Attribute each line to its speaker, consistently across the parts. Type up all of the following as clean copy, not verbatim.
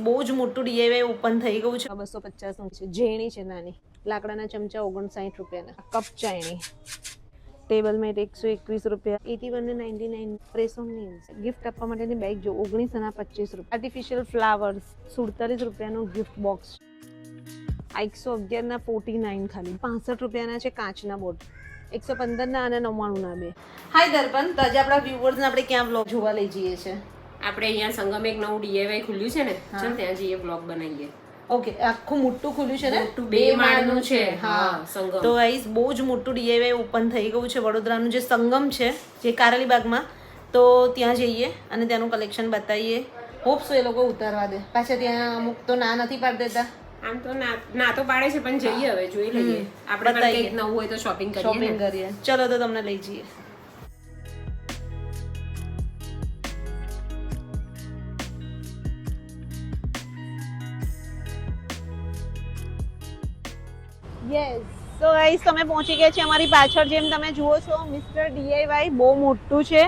Speaker 1: બહુ જ મોટું ડીઆઈવાય ઓપન થઈ ગયું છે. 250નું છે. ઝેણી છે નાની. લાકડાના ચમચા 59 રૂપિયાના. કપ ચાયણી. ટેબલ મેટ 121 રૂપિયા. 81 ને 99 પ્રેસોની ગિફ્ટ આપવા માટેની બેગ જો 19 અને 25 રૂપિયા. આર્ટિફિશિયલ ફ્લાવર્સ 47 રૂપિયાનું ગિફ્ટ બોક્સ. આ 111 ના 49 ખાલી. 65 રૂપિયાના છે કાચના બોટ. 115 ના અને 99 ના બે. હાય દર્પણ, તો આજે આપણા વ્યુઅર્સને આપણે ક્યાં વ્લોગ જોવા લઈ જઈએ છીએ?
Speaker 2: આપણે અહીંયા સંગમ એક નવું ડીઆઈવાય ખુલ્યું છે ને, ચાલ ત્યાં જઈએ વ્લોગ બનાવીએ.
Speaker 1: ઓકે, આખું મોટું ખુલ્યું છે ને?
Speaker 2: મોટું 2 માળનું છે. હા, સંગમ.
Speaker 1: તો ગાઈસ બહુ જ મોટું ડીઆઈવાય ઓપન થઈ ગયું છે. વડોદરાનું જે સંગમ છે, જે કારેલીબાગમાં, તો ત્યાં જઈએ અને ત્યાંનું કલેક્શન બતાવીએ. હોપ સો એ લોકો ઉતારવા દે. પાછા ત્યાં અમુક તો ના નથી પાડી દેતા.
Speaker 2: આમ તો ના તો પાડે છે, પણ જઈએ હવે, જોઈ લઈએ. આપણે પણ કંઈક નવું હોય તો શોપિંગ કરીએ.
Speaker 1: ચલો તો તમને લઈ જઈએ. યસ, તો ગાઈસ તમે પહોંચી ગયા છે અમારી પાછળ. જેમ તમે જુઓ છો, મિસ્ટર ડીઆઈવાય બહુ મોટું છે.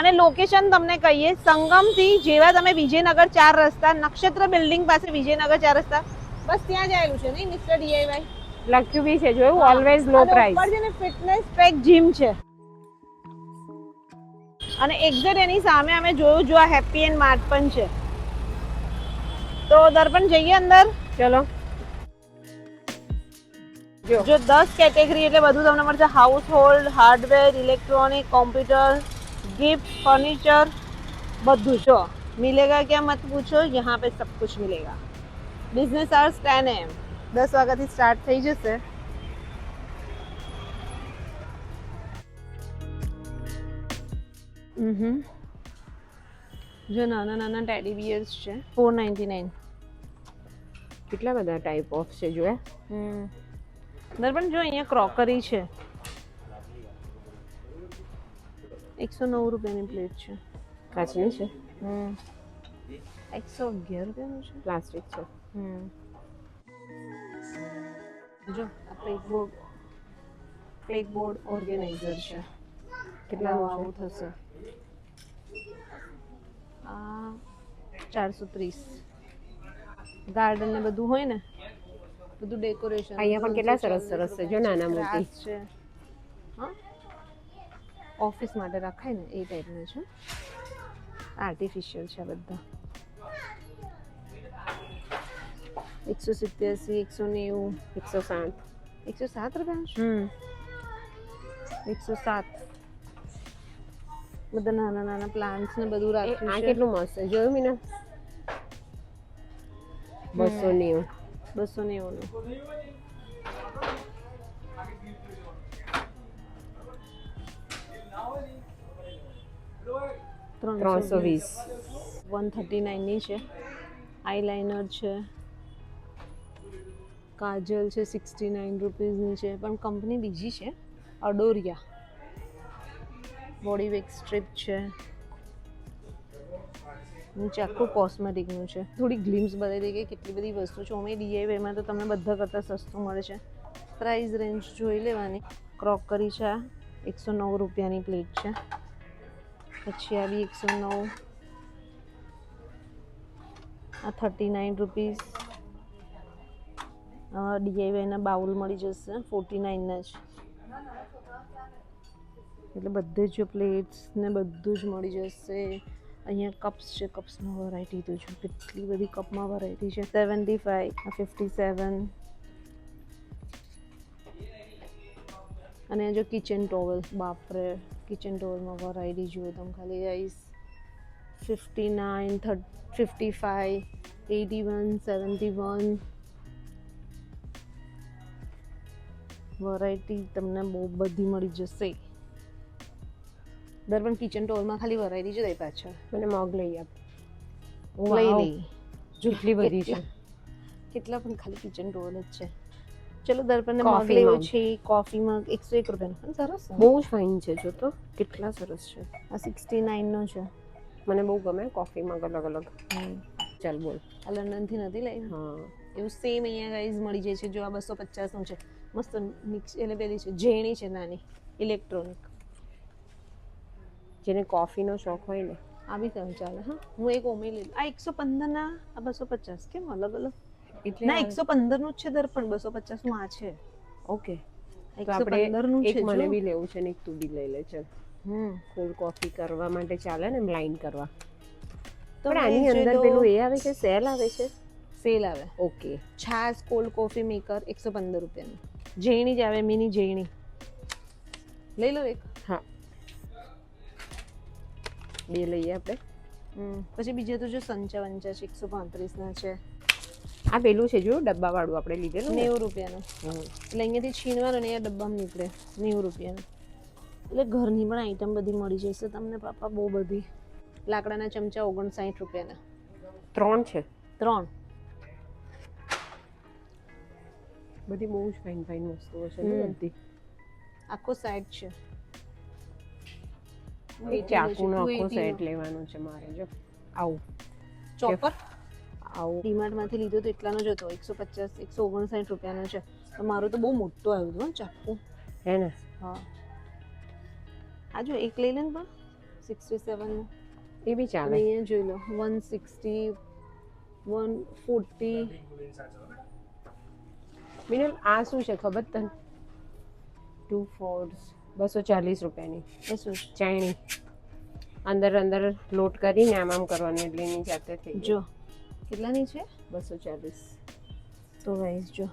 Speaker 1: અને લોકેશન તમને કહીએ, સંગમથી જેવા તમે વિજયનગર 4 રસ્તા, નક્ષત્ર બિલ્ડિંગ પાસે વિજયનગર 4 રસ્તા, બસ ત્યાં જ આવેલું છે નહીં મિસ્ટર ડીઆઈવાય?
Speaker 2: લખ્યું બી છે, જોયું, ઓલવેઝ લો પ્રાઇસ.
Speaker 1: ઉપર છે ને ફિટનેસ પેક જીમ છે. અને એક્ઝેક્ટ એની સામે અમે જોયું, જો આ હેપી એન્ડ માર્ટ પણ છે. તો દર્પણ જઈએ અંદર.
Speaker 2: ચલો.
Speaker 1: જો 10 કેટેગરી એટલે બધું તમને મળશે. House hold, hardware, electronic, computer, gift, furniture, બધું જો मिलेगा क्या मत पूछो, यहाँ पे सब कुछ मिलेगा. बिजनेस आवर्स 10 AM, 10 વાગ્યાથી સ્ટાર્ટ થઈ જશે. જો નાના નાના ટેડી બિયર્સ છે 499.
Speaker 2: કેટલા બધા ટાઈપ ઓફ છે જોયા.
Speaker 1: દર્પણ જો અહીંયા ક્રોકરી છે, 109 રૂપિયાની પ્લેટ છે.
Speaker 2: કાચની છે.
Speaker 1: 111 રૂપિયાનું છે.
Speaker 2: પ્લાસ્ટિક છે.
Speaker 1: જો આ પ્લેટ બોર્ડ ઓર્ગેનાઇઝર છે.
Speaker 2: કેટલાનું
Speaker 1: આવું થશે? આ 430. ગાર્ડન ને બધું હોય ને, બધું ડેકોરેશન.
Speaker 2: અહીંયા પણ કેટલા સરસ સરસ છે, જો નાના મોટી
Speaker 1: છે. હા, ઓફિસ માટે રખાય ને એ ટાઈપના છે. આર્ટિફિશિયલ છે બધા. 187, 190,
Speaker 2: 107.
Speaker 1: 107 રૂપિયા. 107. બધા નાના નાના પ્લાન્ટ્સ ને બધું રાખ્યું
Speaker 2: આ
Speaker 1: છે.
Speaker 2: કેટલું મસ્ત છે, જોયું મીના? 290.
Speaker 1: 290.
Speaker 2: $320.
Speaker 1: 139 ની છે. આઈલાઇનર છે, કાજલ છે, 69 રૂપીસની છે, પણ કંપની બીજી છે, અડોરિયા. બોડી વેક્સ સ્ટ્રીપ છે. નીચે આખું કોસ્મેટિકનું છે. થોડી ગ્લિમ્સ બતાવી દઈએ કે કેટલી બધી વસ્તુ છે. અમે ડીઆઈવાયમાં તો તમને બધા કરતાં સસ્તું મળે છે. પ્રાઇસ રેન્જ જોઈ લેવાની. ક્રોકરી છે, 109 રૂપિયાની પ્લેટ છે. પછી આ બી 109. આ 39 રૂપીસ. ડીઆઈવાયના બાઉલ મળી જશે 49 ના જ. એટલે બધે જ પ્લેટ્સ ને બધું જ મળી જશે. અહીંયા કપ્સ છે, કપ્સમાં વેરાયટી તો જો કેટલી બધી કપમાં વેરાયટી છે. 75, 57. અને જો કિચન ટોવેલ, બાપરે, કિચન ટોવેલમાં વેરાયટી જુઓ તમે ખાલી ગાઈસ. 59, 55, 81, 71. વેરાયટી તમને બહુ બધી મળી જશે. દર્પણ કિચન ટોલમાં ખાલી વેરાયટી જ દઈ પાછળ.
Speaker 2: મને મગ લઈ આપ.
Speaker 1: લઈ લઈ.
Speaker 2: કેટલી બધી છે.
Speaker 1: કેટલા પણ ખાલી કિચન ટોલ જ છે. ચલો દર્પણને મગ લેવો છે. કોફી મગ 101 રૂપિયાનો. સરસ,
Speaker 2: બહુ જ ફાઇન છે. જો તો કેટલા સરસ છે.
Speaker 1: આ 69 નો છે.
Speaker 2: મને બહુ ગમે કોફી મગ અલગ અલગ. ચાલ બોલ.
Speaker 1: આ લંડનથી નથી લઈ.
Speaker 2: હા,
Speaker 1: એવું સેમ અહીંયા ગાઈઝ મળી જાય છે. જો આ 250 નું છે. મસ્ત મિક્સ એટલે પેલી છે, ઝેણી છે નાની, ઇલેક્ટ્રોનિક.
Speaker 2: જેને કોફીનો શોખ હોય ને
Speaker 1: આ બી તમે ચાલે હા. હું એક ઓમે લઈ લઉં. આ 115 ના આ 250 કેમ અલગ અલગ?
Speaker 2: એટલે
Speaker 1: ના 115 નું જ છે દર્પણ, 250 નું આ છે.
Speaker 2: ઓકે, તો
Speaker 1: 115 નું
Speaker 2: આપણે એક
Speaker 1: છે
Speaker 2: મને
Speaker 1: જો.
Speaker 2: બી લેવું છે ને એક તું બી લઈ લે ચાલ. કોલ્ડ કોફી કરવા માટે ચાલે ને બ્લાઇન્ડ કરવા.
Speaker 1: તો
Speaker 2: પણ આની અંદર પેલું એ આવે છે, સેલ આવે છે.
Speaker 1: સેલ આવે.
Speaker 2: ઓકે,
Speaker 1: છાસ કોલ્ડ કોફી મેકર 115 રૂપિયાનું. ઝેણી જ આવે, મિની ઝેણી. લઈ લો એક.
Speaker 2: હા, બે લઈએ આપણે.
Speaker 1: પછી બીજે તો જો સંચા વંચા છે 135 ના છે.
Speaker 2: આ પેલું છે જો ડબ્બા વાળું આપણે લીધેલું ને.
Speaker 1: 90 રૂપિયાનું. એટલે અહીંયાથી છીનવાનું ને અહીંયા ડબ્બામાં નીકળે 90 રૂપિયાનું. એટલે ઘરની પણ આઈટમ બધી મળી જશે તમને પાપા, બહુ બધી. લાકડાના ચમચા 59 રૂપિયાના.
Speaker 2: 3 છે.
Speaker 1: 3.
Speaker 2: બધી બહુ જ ફાઇન ફાઇન વસ્તુઓ છે ને બધી.
Speaker 1: આખો સેટ છે.
Speaker 2: ચાકુનો આખો સેટ લેવાનો છે મારે જો. આવું
Speaker 1: ચોપર
Speaker 2: આવું
Speaker 1: ડીમાર્ટ માંથી લીધો તો એટલાનો જ હતો, 150 159 રૂપિયાનો છે. તો મારો તો બહુ મોટો આવ્યો હતો ચાકુ.
Speaker 2: હે ને?
Speaker 1: હા, આ જો એક લઈ લે ને પણ 67 નું.
Speaker 2: એ બી ચાલે.
Speaker 1: અહીંયા જોઈ લો 160 140.
Speaker 2: મિનલ આ શું છે ખબર તને? 2 4 240 રૂપિયાની
Speaker 1: એ શું છે?
Speaker 2: ચાયણી. અંદર લોટ કરીને આમ કરવાનું એટલે એની જાતે થઈ
Speaker 1: જો કેટલાની છે?
Speaker 2: 240.
Speaker 1: તો ગાઈસ જો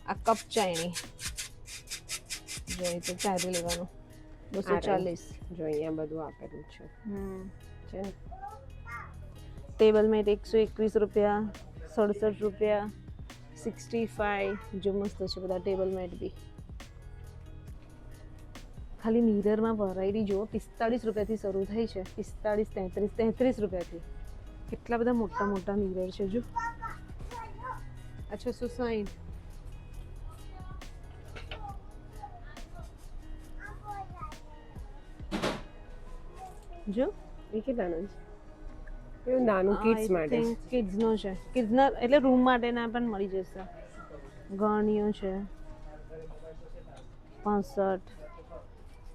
Speaker 1: આ કપ ચાયણી જો એ તો ચારે લેવાનું 240.
Speaker 2: જો અહીંયા બધું આપેલું છે. છે ને?
Speaker 1: ટેબલ મેટ 121 રૂપિયા, 67 રૂપિયા, 65. જો મસ્ત છે બધા ટેબલ મેટ બી. ખાલી મિરરમાં વેરાયટી જુઓ, 45 રૂપિયાથી શરૂ થઈ છે. 45 33 રૂપિયાથી. કેટલા બધા મોટા મોટા મિરર છે જો. આ 660. જો
Speaker 2: એ કેટલાનું છે? એવું નાનું કિડ્સ માટે.
Speaker 1: કિડ્સનો છે. કિડ્સના એટલે રૂમ માટેના પણ મળી જશે. ગરણીઓ છે 65.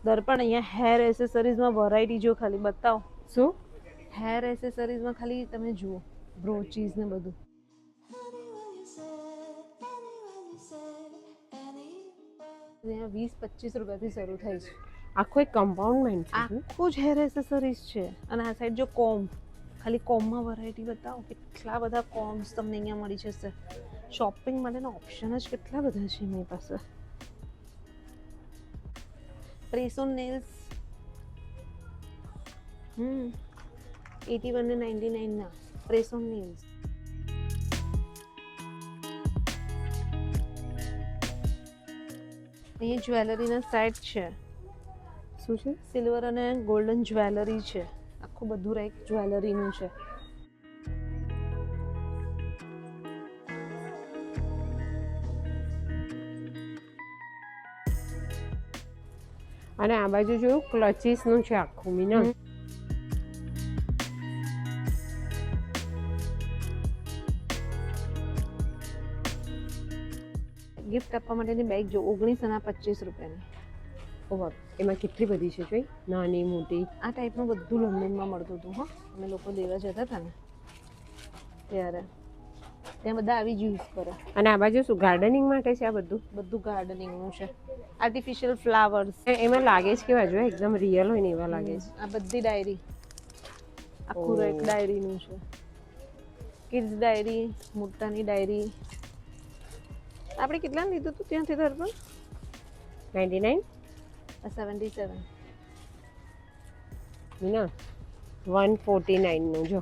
Speaker 1: દર્પણ અહીંયા હેર એસેસરીઝમાં વેરાયટી જો ખાલી બતાવો.
Speaker 2: શું?
Speaker 1: હેર એસેસરીઝમાં ખાલી તમે જુઓ, બ્રોચીસ ને બધું. અહીંયા 20-25 રૂપિયાથી શરૂ થાય છે.
Speaker 2: આખું એક કમ્પાઉન્ડમેન્ટ છે.
Speaker 1: આખું જ હેર એસેસરીઝ છે. અને આ સાઈડ જો કોમ્બ, ખાલી કોમ્બમાં વેરાયટી બતાવો. કેટલા બધા કોમ્બ્સ તમને અહીંયા મળી જશે. શોપિંગ માટેના ઓપ્શન જ કેટલા બધા છે એની પાસે. પ્રેસ ઓન નેલ્સ 81 ને 99 ના પ્રેસ ઓન નેલ્સ. અહીંયા જ્વેલરીના સેટ છે.
Speaker 2: શું છે?
Speaker 1: સિલ્વર અને ગોલ્ડન જ્વેલરી છે. આખું બધું રેક જ્વેલરીનું છે.
Speaker 2: અને આ બાજુ જોયું ક્લચીસ નું છે આખું મિનલ.
Speaker 1: ગિફ્ટ આપવા માટેની બેગ જો 19 અને 25 રૂપિયાની.
Speaker 2: ઓહો, એમાં કેટલી બધી છે જોઈ, નાની મોટી.
Speaker 1: આ ટાઈપનું બધું લંડનમાં મળતું હતું. હા, અમે લોકો લેવા જતા હતા ને ત્યારે ત્યાં બધા આવી જ યુઝ કરે.
Speaker 2: અને આ બાજુ શું ગાર્ડનિંગ માટે છે? આ
Speaker 1: બધું ગાર્ડનિંગનું છે. Artificial flowers.
Speaker 2: એમાં લાગે છે કેવા જો એકદમ રિયલ હોય ને એવા લાગે છે.
Speaker 1: આ બધી ડાયરી, આખું રેક ડાયરીનું છે. કિડ્સ ડાયરી, મોટાની ડાયરી. આપણે કેટલા લીધું હતું ત્યાંથી દર્પણ?
Speaker 2: 99.
Speaker 1: 77.
Speaker 2: ના 149 નું જો.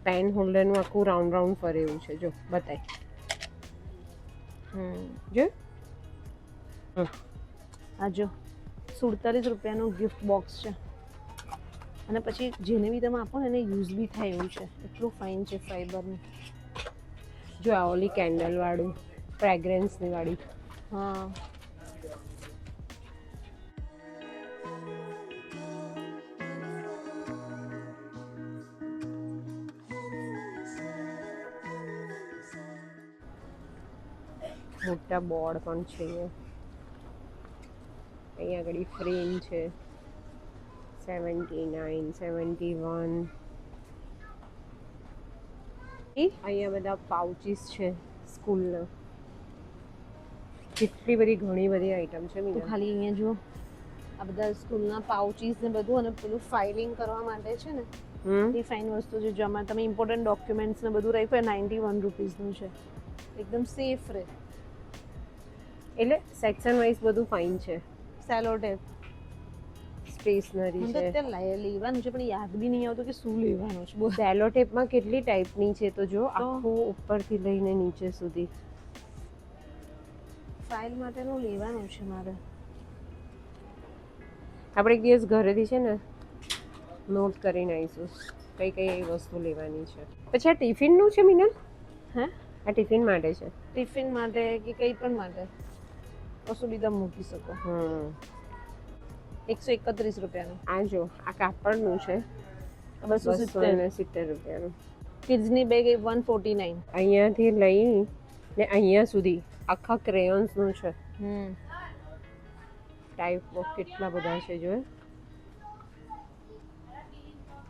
Speaker 2: પેન હોલ્ડરનું આખું રાઉન્ડ રાઉન્ડ ફરે એવું છે જો, બતાય. જો
Speaker 1: આ જો 47 રૂપિયાનું ગિફ્ટ બોક્સ છે. અને પછી જેને બી તમે આપો ને એને યુઝ બી થાય એવું છે. એટલું ફાઇન છે ફાઈબરનું.
Speaker 2: જો આ ઓલી કેન્ડલ વાળું, ફ્રેગ્રન્સની વાળી.
Speaker 1: હા,
Speaker 2: મોટા બોર્ડ પણ છે. અહીંયા આગળ ફ્રેમ છે, 79, 71.
Speaker 1: એ
Speaker 2: અહીંયા બધા પાઉચીસ છે સ્કૂલના. કેટલી બધી ઘણી બધી આઈટમ છે
Speaker 1: તો
Speaker 2: મીના.
Speaker 1: ખાલી અહીંયા જો આ બધા સ્કૂલના પાઉચીસ ને બધું અને પેલું ફાઇલિંગ કરવા માટે છે ને એ ફાઇન વસ્તુ છે. જો આમાં તમે ઇમ્પોર્ટન્ટ ડોક્યુમેન્ટ્સ ને બધું રાખ્યું 91 રૂપીસનું છે. એકદમ સેફ રહે.
Speaker 2: એટલે સેક્શન વાઇઝ બધું ફાઇન છે.
Speaker 1: સેલો ટેપ
Speaker 2: સ્ટેશનરી
Speaker 1: મને તો
Speaker 2: છે.
Speaker 1: અત્યારે લેવાનું છે પણ યાદ બી નહીં આવતું કે શું લેવાનું છે. બોલ
Speaker 2: સેલો ટેપમાં કેટલી ટાઈપની છે તો જો આખું ઉપરથી લઈને નીચે સુધી.
Speaker 1: ફાઇલ માટેનું લેવાનું છે મારે.
Speaker 2: આપણે એક દિવસ ઘરેથી છે ને નોટ કરીને આવીશું કઈ કઈ વસ્તુ લેવાની છે. પછી આ ટિફિનનું છે મીનલ?
Speaker 1: હે
Speaker 2: આ ટિફિન માટે છે.
Speaker 1: ટિફિન માટે કે કંઈ પણ માટે કશું બી તમે મૂકી શકો. 131 રૂપિયાનું.
Speaker 2: આ જો આ કાપડનું છે 270 રૂપિયાનું.
Speaker 1: કિડ્સની બેગ 149.
Speaker 2: અહીંયાથી લઈ ને અહીંયા સુધી આખા ક્રેયોન્સનું છે. ટાઈપ ઓફ કેટલા બધા છે જો.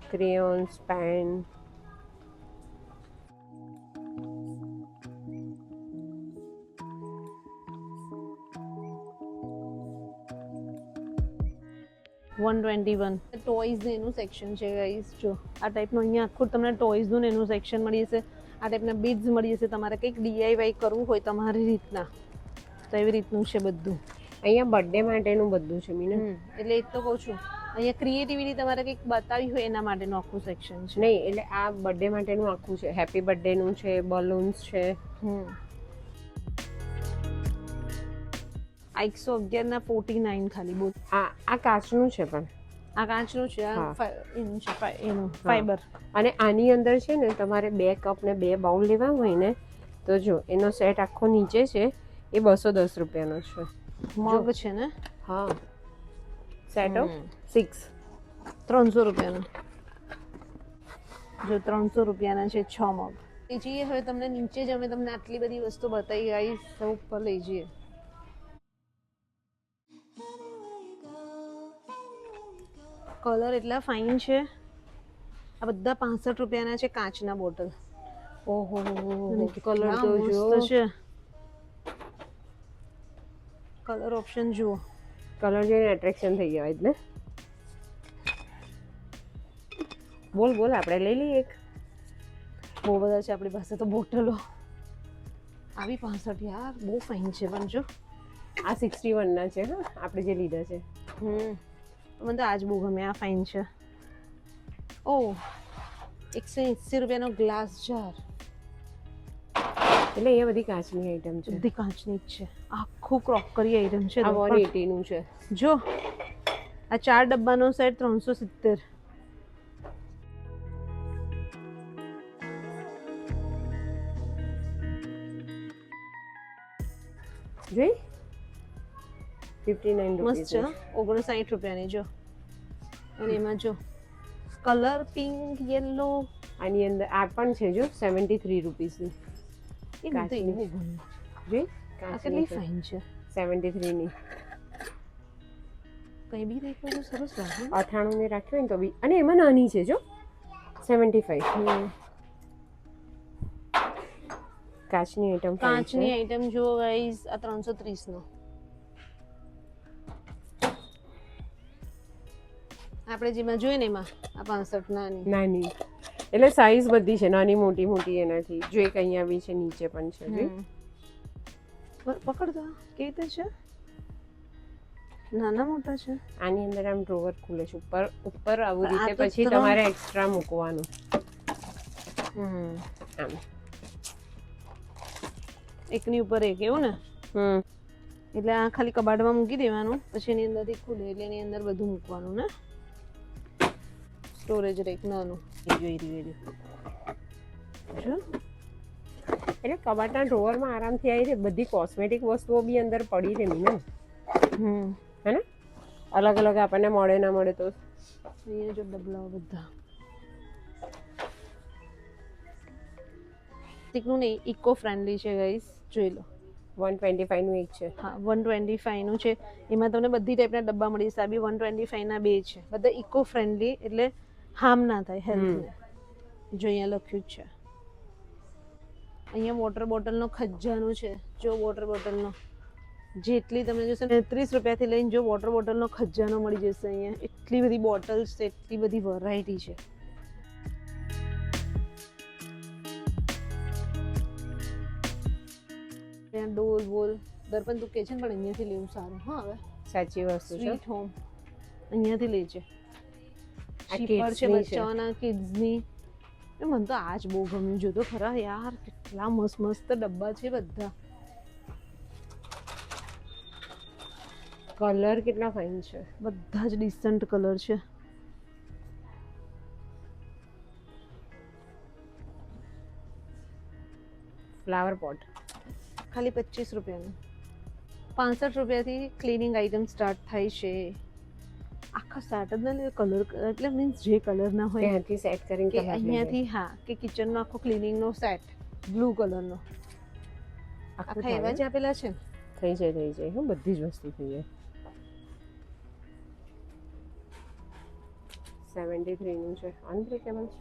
Speaker 2: Crayons, pen.
Speaker 1: ટોયઝ ને એનું સેક્શન છે ગાઈસ. જો આ ટાઈપનું અહીંયા આખું તમને ટોયઝનું ને એનું સેક્શન મળી જશે. આ ટાઈપના બીડ્સ મળી જશે. તમારે કંઈક DIY કરવું હોય તમારી રીતના તો એવી રીતનું છે બધું.
Speaker 2: અહીંયા બર્થડે માટેનું બધું છે મીના.
Speaker 1: એટલે એ તો કહું છું અહીંયા ક્રિએટિવિટી તમારે કંઈક બતાવી હોય એના માટેનું આખું સેક્શન છે.
Speaker 2: નહીં એટલે આ બર્થડે માટેનું આખું છે. હેપી બર્થડેનું છે, બલૂન્સ છે.
Speaker 1: આ 111 ના 49 ખાલી. બોલ
Speaker 2: આ કાચનું છે પણ
Speaker 1: આ કાચનું છે.
Speaker 2: હા.
Speaker 1: એનું છે એનું ફાઈબર.
Speaker 2: અને આની અંદર છે ને તમારે 2 કપ ને 2 બાઉલ લેવા હોય ને તો જો એનો સેટ આખો નીચે છે એ 210 રૂપિયાનો છે.
Speaker 1: મગ છે ને.
Speaker 2: હા સેટ ઓફ 6
Speaker 1: 300 રૂપિયાનો. જો 300 રૂપિયાના છે 6 મગ. લઈ જઈએ હવે તમને નીચે જ અમે તમને આટલી બધી વસ્તુ બતાવી ગાઈસ. સૌ ઉપર લઈ જઈએ. કલર એટલા ફાઇન છે. આ બધા 65 રૂપિયાના છે કાચના બોટલ.
Speaker 2: ઓહો
Speaker 1: કલર તો જો છે. કલર ઓપ્શન જુઓ.
Speaker 2: કલર જોઈને એટ્રેક્શન થઈ જવાય જ ને. બોલ બોલ આપણે લઈ લઈએ એક.
Speaker 1: બહુ બધા છે આપણી પાસે તો બોટલો. આવી 65 યાર બહુ ફાઇન છે પણ જો.
Speaker 2: આ 61 ના છે હા આપણે જે લીધા છે.
Speaker 1: મને તો આજ બહુ ગમે. આ ફાઇન છે. ઓહ 180 રૂપિયાનો ગ્લાસ જાર.
Speaker 2: એટલે અહીંયા બધી કાચની આઈટમ છે.
Speaker 1: બધી કાચની જ છે. આખું ક્રોકરી આઈટમ છે.
Speaker 2: આ 180 નું છે.
Speaker 1: જો આ 4 ડબ્બાનો સેટ 370.
Speaker 2: જોઈ 59
Speaker 1: મસ્ત
Speaker 2: રૂપિયા
Speaker 1: છે. 59 રૂપિયાની જો. અને એમાં જો કલર પિંક યેલો.
Speaker 2: આની અંદર આ પણ છે જો 73 રૂપીસની.
Speaker 1: એ મને તો એવું ગમે.
Speaker 2: જોઈ
Speaker 1: આ કેટલી ફાઇન છે.
Speaker 2: 73 ની.
Speaker 1: કઈ બી રાખ્યું તો સરસ લાગે.
Speaker 2: 98 ને રાખ્યું ને તો બી. અને એમાં નાની છે જો 75. કાચની આઈટમ.
Speaker 1: કાચની આઈટમ જુઓ ગાઈસ. આ 330 નો. આપણે જેમાં જોઈએ ને એમાં આ 65
Speaker 2: નાની. એટલે સાઈઝ બધી છે નાની મોટી મોટી એનાથી. જો એક અહીંયા બી છે નીચે પણ છે. જોઈ
Speaker 1: પકડતો કેવી રીતે છે. નાના મોટા છે.
Speaker 2: આની અંદર આમ ડ્રોવર ખુલે છે ઉપર ઉપર આવી રીતે.
Speaker 1: તો
Speaker 2: પછી તમારે એક્સ્ટ્રા મૂકવાનું. આમ
Speaker 1: એકની ઉપર એક એવું ને. એટલે આ ખાલી કબાટમાં મૂકી દેવાનું. પછી એની અંદરથી ખુલે એટલે એની અંદર બધું મૂકવાનું ને. સ્ટોરેજ રેક નાનું. જોઈ રહ્યું જો.
Speaker 2: એટલે કબાટના ડ્રોવરમાં આરામથી આવી રહે. બધી કોસ્મેટિક વસ્તુઓ બી અંદર પડી રહે મીના. હે ને અલગ અલગ આપણને મળે ના મળે તો.
Speaker 1: અહીંયા જો ડબલાઓ બધા. પ્લાસ્ટિકનું નહીં ઇકો ફ્રેન્ડલી છે ગાઈસ. જોઈ લો
Speaker 2: 125 નું એક છે.
Speaker 1: હા 125 નું છે. એમાં તમને બધી ટાઈપના ડબ્બા મળી જશે. આ બી 125 ના બે છે. બધા ઇકો ફ્રેન્ડલી, એટલે હાર્મ ના થાય હેલ્થને. જો અહીંયા લખ્યું જ છે. અહીંયા વોટર બોટલનો ખજાનો છે. જો વોટર બોટલનો જેટલી તમે જોશો 30 રૂપિયાથી લઈને જો વોટર બોટલનો ખજાનો મળી જશે અહીંયા. એટલી બધી બોટલ્સ છે, એટલી બધી વેરાયટી છે. ત્યાં ડોલ બોલ દર્પણ તું કે છે ને, પણ અહીંયાથી લેવું સારું. હા હવે
Speaker 2: સાચી વસ્તુ છે.
Speaker 1: સ્વીટ હોમ અહીંયાથી લેજે.
Speaker 2: આ
Speaker 1: ચીપર છે
Speaker 2: kidsની છે.
Speaker 1: બચ્ચાઓના, કિડ્સની. મને તો આ જ બહુ ગમ્યું. જો તો ખરા યાર, કેટલા મસ્ત મસ્ત ડબ્બા છે બધા.
Speaker 2: કલર કેટલા ફાઇન છે.
Speaker 1: બધા જ ડિસન્ટ કલર છે.
Speaker 2: ફ્લાવર પોટ
Speaker 1: ખાલી 25 રૂપિયાનું. 65 રૂપિયાથી ક્લિનિંગ આઇટમ સ્ટાર્ટ થાય છે. આખા સ્ટાર્ટ જ ના લે, કલર એટલે મીન્સ જે કલર ના હોય
Speaker 2: ત્યાંથી સેટ કરીને
Speaker 1: કે
Speaker 2: તમારે
Speaker 1: અહીંયાથી. હા, કે કિચનનો આખો ક્લિનિંગનો સેટ બ્લુ કલરનો આખા એવા જ આપેલા છે ને.
Speaker 2: થઈ જાય હું બધી જ વસ્તુ થઈ જાય. 73 નું છે. અનબ્રેકેબલ છે.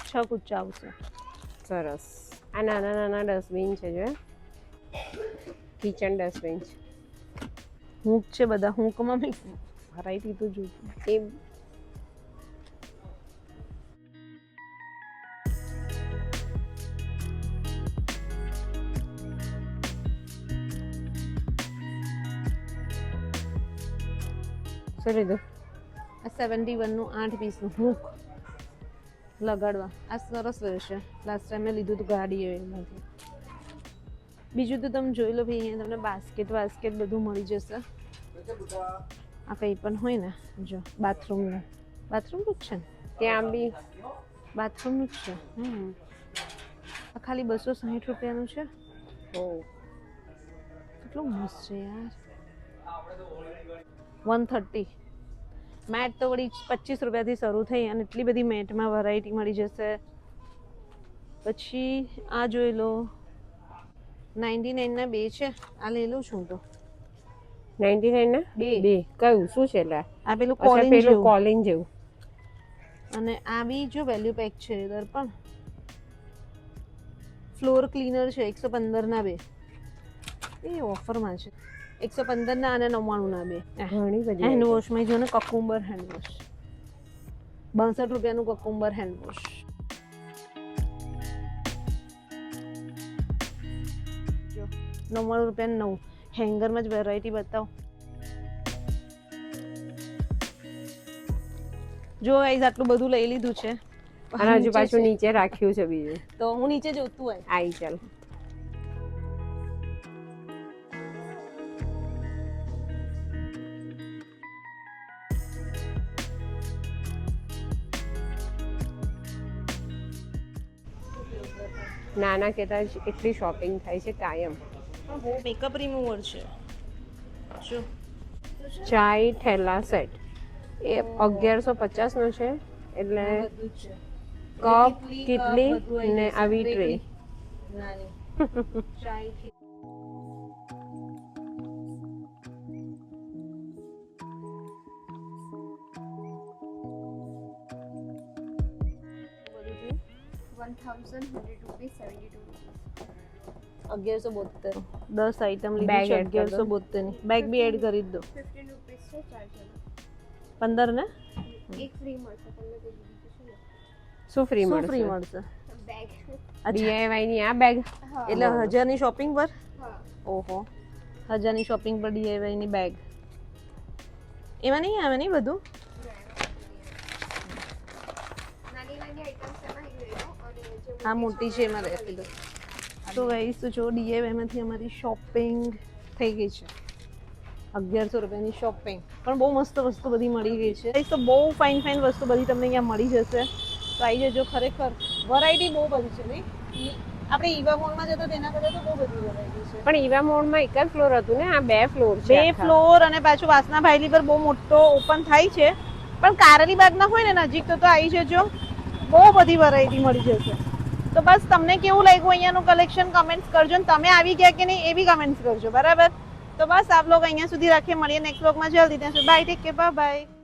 Speaker 1: છ કુચ્ચા આવશે.
Speaker 2: સરસ. આ નાના નાના ડસ્ટબિન છે. જો કિચન ડસ્ટબિન છે.
Speaker 1: હૂંક છે બધા. હૂંકમાં બી વેરાયટી તો જોઈતું.
Speaker 2: એ શું લીધું?
Speaker 1: આ 71 નું 8 પીસનું હૂક લગાડવા. આ સરસ રહેશે. લાસ્ટ ટાઈમ મેં લીધું હતું ગાડી એમાંથી. બીજું તો તમે જોઈ લો ભાઈ, અહીંયા તમને બાસ્કેટ બધું મળી જશે. આ કંઈ પણ હોય ને, જો બાથરૂમનું જ છે ને,
Speaker 2: ત્યાં બી
Speaker 1: બાથરૂમનું જ છે. આ ખાલી 260 રૂપિયાનું છે. કેટલું મસ્ત છે યાર. 130. મેટ તો વળી 25 રૂપિયાથી શરૂ થઈ, અને એટલી બધી મેટમાં વેરાયટી મળી જશે. પછી આ જોઈ લો, 99 ના બે છે. આ લઈ લઉં છું તો.
Speaker 2: 99 ના
Speaker 1: બે.
Speaker 2: કયું શું છે? એટલે
Speaker 1: આ પેલું
Speaker 2: કોલિંગ જેવું.
Speaker 1: અને આ બી જો વેલ્યુ પેક છે. દર્પણ ફ્લોર ક્લીનર છે. 115 ના બે. એ ઓફરમાં છે. 115 ના અને 99 ના બે.
Speaker 2: ઘણી બધી
Speaker 1: હેન્ડ વોશમાં જો ને, કકુંબર હેન્ડ વોશ 62 રૂપિયાનું કકુંબર હેન્ડ વોશ. જો 99 રૂપિયાનું 9. હેંગરમાં જ વેરાયટી બતાવો. જો ગાઈઝ આટલું બધું લઈ લીધું છે.
Speaker 2: અને હજુ પાછું નીચે રાખ્યું છે બીજું.
Speaker 1: તો હું નીચે જોતું હોય.
Speaker 2: આઈ ચાલ. નાના કહેતા જ એટલી શોપિંગ થાય છે કાયમ.
Speaker 1: બહુ મેકઅપ રિમૂવર છે. જો
Speaker 2: ચાય થેલા સેટ એ 1150 નો છે. એટલે
Speaker 1: બધું જ છે.
Speaker 2: કપ, કેટલી ને આવી ટ્રે.
Speaker 1: નાની ચાય થી ₹1172. 10 આઈટમ લીધી
Speaker 2: Bag
Speaker 1: છે.
Speaker 2: add કરી દો.
Speaker 1: 1172 ની બેગ બી એડ કરી જ દો. 15 ને
Speaker 2: શું ફ્રી
Speaker 1: શું
Speaker 2: મળશે?
Speaker 1: ફ્રી મળશે?
Speaker 2: DIY ની આ બેગ
Speaker 1: એટલે 1000 ની શોપિંગ પર. ઓહો, 1000 ની શોપિંગ પર DIY ની બેગ. એમાં નહીં આવે નહીં બધું. આ મોટી છે, એમાં રાખી દો. તો ગાઈસ જો DIY માંથી અમારી શોપિંગ થઈ ગઈ છે. 1100 રૂપિયાની શોપિંગ, પણ બહુ મસ્ત વસ્તુ બધી મળી ગઈ છે. ગાઈસ તો બહુ ફાઇન વસ્તુ બધી તમને અહીંયા મળી જશે. તો આવી જજો. ખરેખર વેરાયટી બહુ બધી છે નહીં? આપણે ઈવા મોલમાં જતો તેના કરતાં તો બહુ બધી વેરાયટી છે.
Speaker 2: પણ ઈવા મોલમાં એક જ ફ્લોર હતું ને, આ 2 ફ્લોર છે.
Speaker 1: 2 ફ્લોર, અને પાછું વાસના ભાઈલી પર બહુ મોટો ઓપન થાય છે. પણ કારેલી બાગના હોય ને નજીક તો આવી જજો, બહુ બધી વેરાયટી મળી જશે. તો બસ તમને કેવું લાગ્યું અહીંયાનું કલેક્શન કમેન્ટ્સ કરજો, ને તમે આવી ગયા કે નહીં એ બી કમેન્ટ્સ કરજો, બરાબર? તો બસ આપ લોગ અહીંયા સુધી રાખીએ, મળીએ નેક્સ્ટ વ્લોગમાં જલ્દી. ત્યાં સુધી bye, take care, bye by.